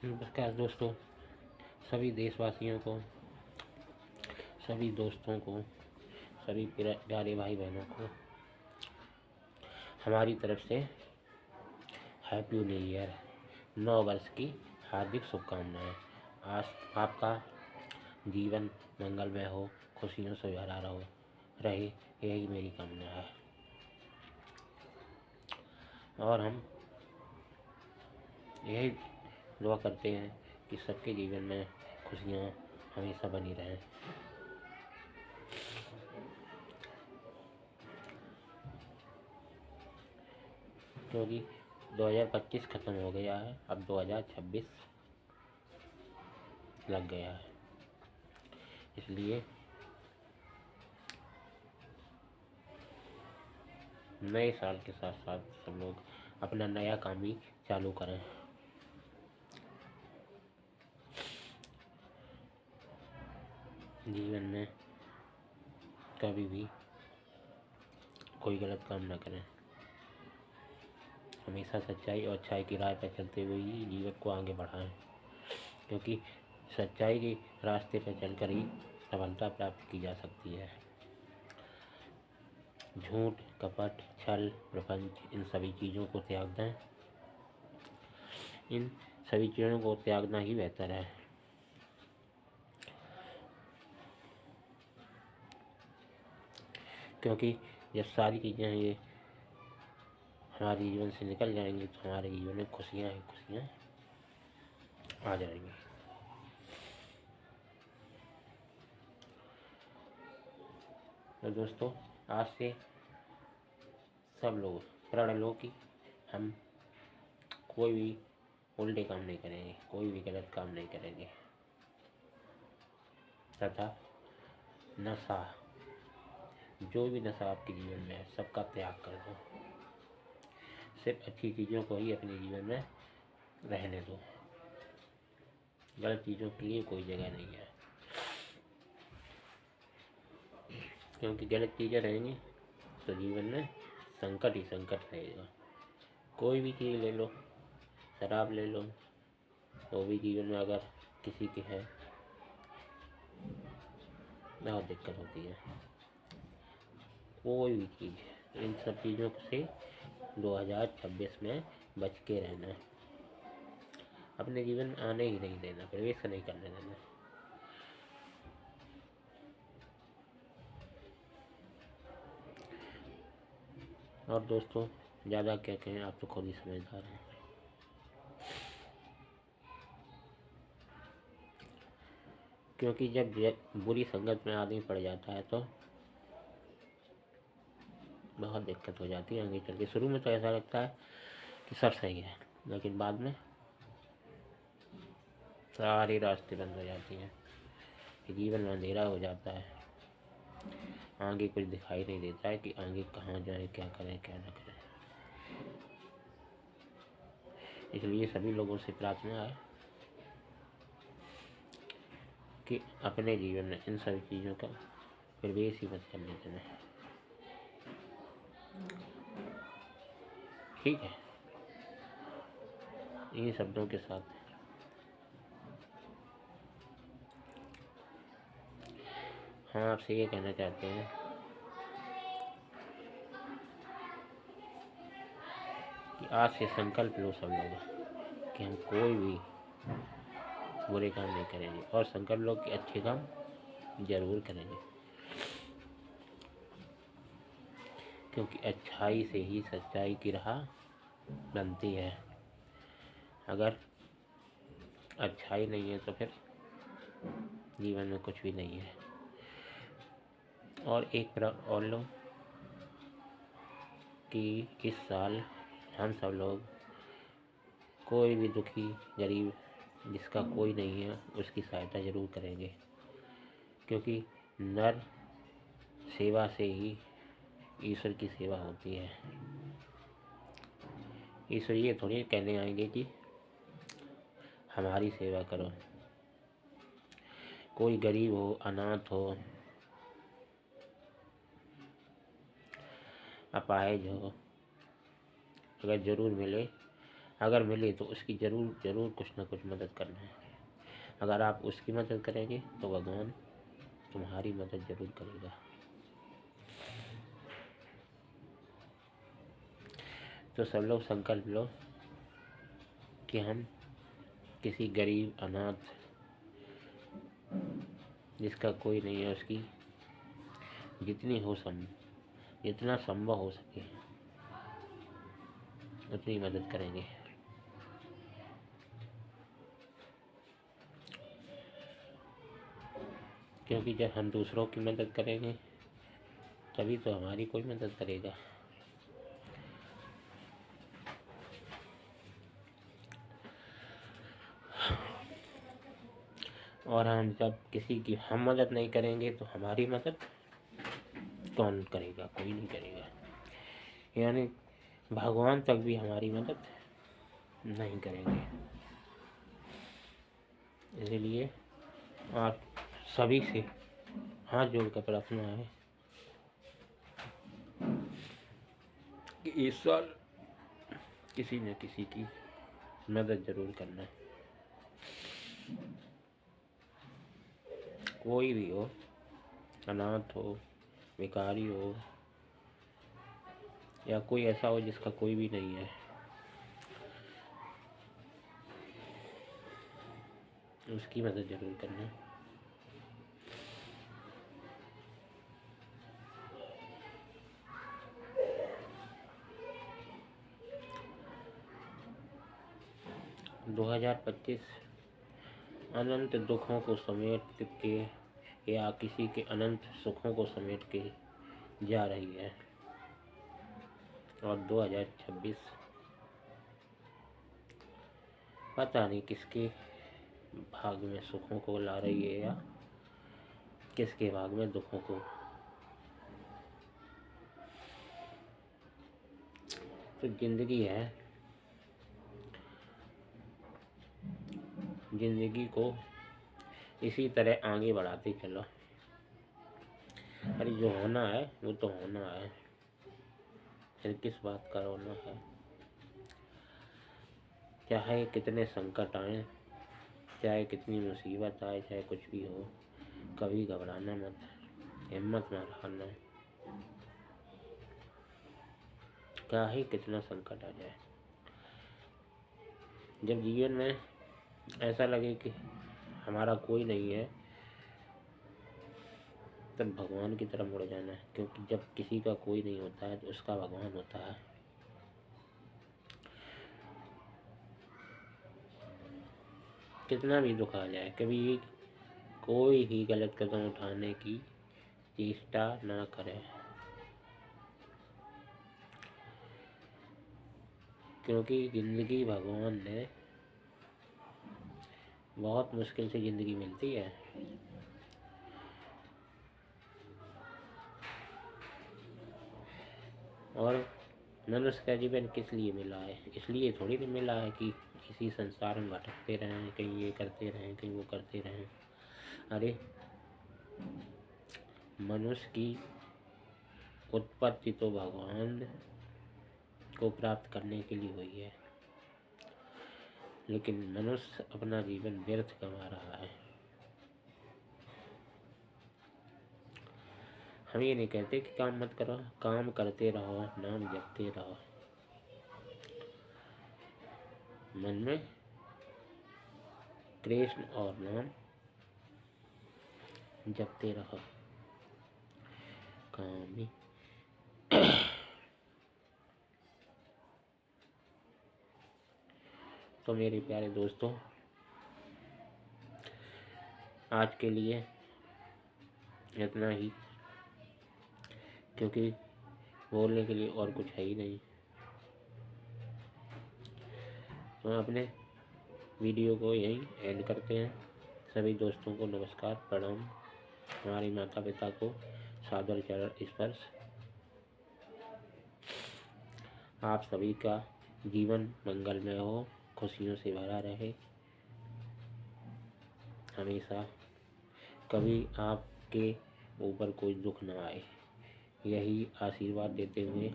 नमस्कार दोस्तों, सभी देशवासियों को, सभी दोस्तों को, सभी प्यारे भाई बहनों को हमारी तरफ से हैप्पी न्यू ईयर, नव वर्ष की हार्दिक शुभकामनाएं। आज आपका जीवन मंगलमय हो, खुशियों से भरा रहे, यही मेरी कामना है। और हम यही दुआ करते हैं कि सबके जीवन में खुशियाँ हमेशा बनी रहें। क्योंकि 2025 ख़त्म हो गया है, अब 2026 लग गया है। इसलिए नए साल के साथ साथ सब लोग अपना नया काम भी चालू करें। जीवन में कभी भी कोई गलत काम ना करें, हमेशा सच्चाई और अच्छाई की राह पर चलते हुए ही जीवन को आगे बढ़ाएं। क्योंकि सच्चाई के रास्ते पर चलकर ही सफलता प्राप्त की जा सकती है। झूठ, कपट, छल, प्रपंच, इन सभी चीज़ों को त्याग दें। इन सभी चीज़ों को त्यागना ही बेहतर है। क्योंकि जब सारी चीज़ें ये हमारे जीवन से निकल जाएंगी तो हमारे जीवन में खुशियाँ ही खुशियाँ आ जाएंगी। तो दोस्तों, आज से सब लोग प्रण लो कि हम कोई भी उल्टे काम नहीं करेंगे, कोई भी गलत काम नहीं करेंगे, तथा नशा, जो भी नशा आपके जीवन में है सबका त्याग कर दो। सिर्फ अच्छी चीज़ों को ही अपने जीवन में रहने दो। गलत चीज़ों के लिए कोई जगह नहीं है। क्योंकि गलत चीज़ें रहेंगी तो जीवन में संकट ही संकट रहेगा। कोई भी चीज़ ले लो, शराब ले लो, तो भी जीवन में अगर किसी के है बहुत दिक्कत होती है। कोई भी चीज़, इन सब चीज़ों से 2026 में बच के रहना है। अपने जीवन में आने ही नहीं देना, प्रवेश नहीं करने देना। और दोस्तों, ज़्यादा क्या कहें, आप तो खुद ही समझदार हैं। क्योंकि जब बुरी संगत में आदमी पड़ जाता है तो बहुत दिक्कत हो जाती है आगे चल के। शुरू में तो ऐसा लगता है कि सब सही है, लेकिन बाद में सारे रास्ते बंद हो जाती हैं, जीवन में अंधेरा हो जाता है, आगे कुछ दिखाई नहीं देता है कि आगे कहाँ जाए, क्या करें क्या ना करें। इसलिए सभी लोगों से प्रार्थना है कि अपने जीवन में इन सभी चीज़ों का प्रवेश ही मत करने देना। ठीक है, इन शब्दों के साथ हम आपसे ये कहना चाहते हैं कि आज से संकल्प लो सब लोग कि हम कोई भी बुरे काम नहीं करेंगे, और संकल्प लो कि अच्छे काम जरूर करेंगे। क्योंकि अच्छाई से ही सच्चाई की राह बनती है। अगर अच्छाई नहीं है तो फिर जीवन में कुछ भी नहीं है। और एक तरफ और लो कि इस साल हम सब लोग कोई भी दुखी, गरीब, जिसका कोई नहीं है, उसकी सहायता जरूर करेंगे। क्योंकि नर सेवा से ही ईश्वर की सेवा होती है। ईश्वर ये थोड़ी कहने आएंगे कि हमारी सेवा करो। कोई गरीब हो, अनाथ हो, अपाहिज हो, अगर ज़रूर मिले अगर मिले तो उसकी ज़रूर ज़रूर कुछ ना कुछ मदद करना है। अगर आप उसकी मदद करेंगे तो भगवान तुम्हारी मदद ज़रूर करेगा। तो सब लोग संकल्प लो कि हम किसी गरीब अनाथ जिसका कोई नहीं है उसकी जितना संभव हो सके उतनी मदद करेंगे। क्योंकि जब हम दूसरों की मदद करेंगे तभी तो हमारी कोई मदद करेगा। और हम जब किसी की हम मदद नहीं करेंगे तो हमारी मदद कौन करेगा? कोई नहीं करेगा। यानी भगवान तक भी हमारी मदद नहीं करेंगे। इसलिए आप सभी से हाथ जोड़कर प्रार्थना है कि इस साल किसी न किसी की मदद जरूर करना। कोई भी हो, अनाथ हो, भिखारी हो, या कोई ऐसा हो जिसका कोई भी नहीं है, उसकी मदद जरूर करना। – 2025 अनंत दुखों को समेट के या किसी के अनंत सुखों को समेट के जा रही है, और 2026 पता नहीं किसके भाग में सुखों को ला रही है या किसके भाग में दुखों को। तो जिंदगी है, जिंदगी को इसी तरह आगे बढ़ाते चलो। अरे जो होना है वो तो होना है, फिर किस बात का रोना है। चाहे कितने संकट आए, चाहे कितनी मुसीबत आए, चाहे कुछ भी हो, कभी घबराना मत, हिम्मत मत हारना। चाहे कितना संकट आ जाए, जब जीवन में ऐसा लगे कि हमारा कोई नहीं है, तब भगवान की तरफ मुड़ जाना है। क्योंकि जब किसी का कोई नहीं होता है तो उसका भगवान होता है। कितना भी दुख आ जाए, कभी कोई ही गलत कदम उठाने की चेष्टा ना करें, क्योंकि जिंदगी भगवान ने बहुत मुश्किल से जिंदगी मिलती है। और मनुष्य का जीवन किस लिए मिला है? इसलिए थोड़ी नहीं मिला है कि इसी संसार में भटकते रहें, कहीं ये करते रहें, कहीं वो करते रहें। अरे मनुष्य की उत्पत्ति तो भगवान को प्राप्त करने के लिए हुई है, लेकिन मनुष्य अपना जीवन व्यर्थ कमा रहा है। हम ये नहीं कहते कि काम मत करो, काम करते रहो, नाम जपते रहो, मन में कृष्ण और नाम जपते रहो। काम ही तो मेरे प्यारे दोस्तों, आज के लिए इतना ही, क्योंकि बोलने के लिए और कुछ है ही नहीं। तो अपने वीडियो को यहीं एंड करते हैं। सभी दोस्तों को नमस्कार, प्रणाम। हमारे माता पिता को सादर चरण स्पर्श। आप सभी का जीवन मंगलमय हो, खुशियों से भरा रहे हमेशा, कभी आपके ऊपर कोई दुख न आए, यही आशीर्वाद देते हुए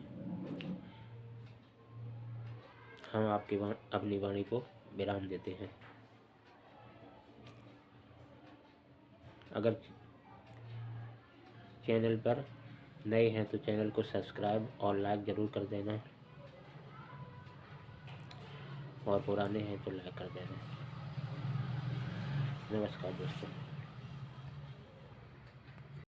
हम आपकी अपनी वाणी को विराम देते हैं। अगर चैनल पर नए हैं तो चैनल को सब्सक्राइब और लाइक ज़रूर कर देना, और पुराने हैं तो लाइक कर देना। नमस्कार दोस्तों।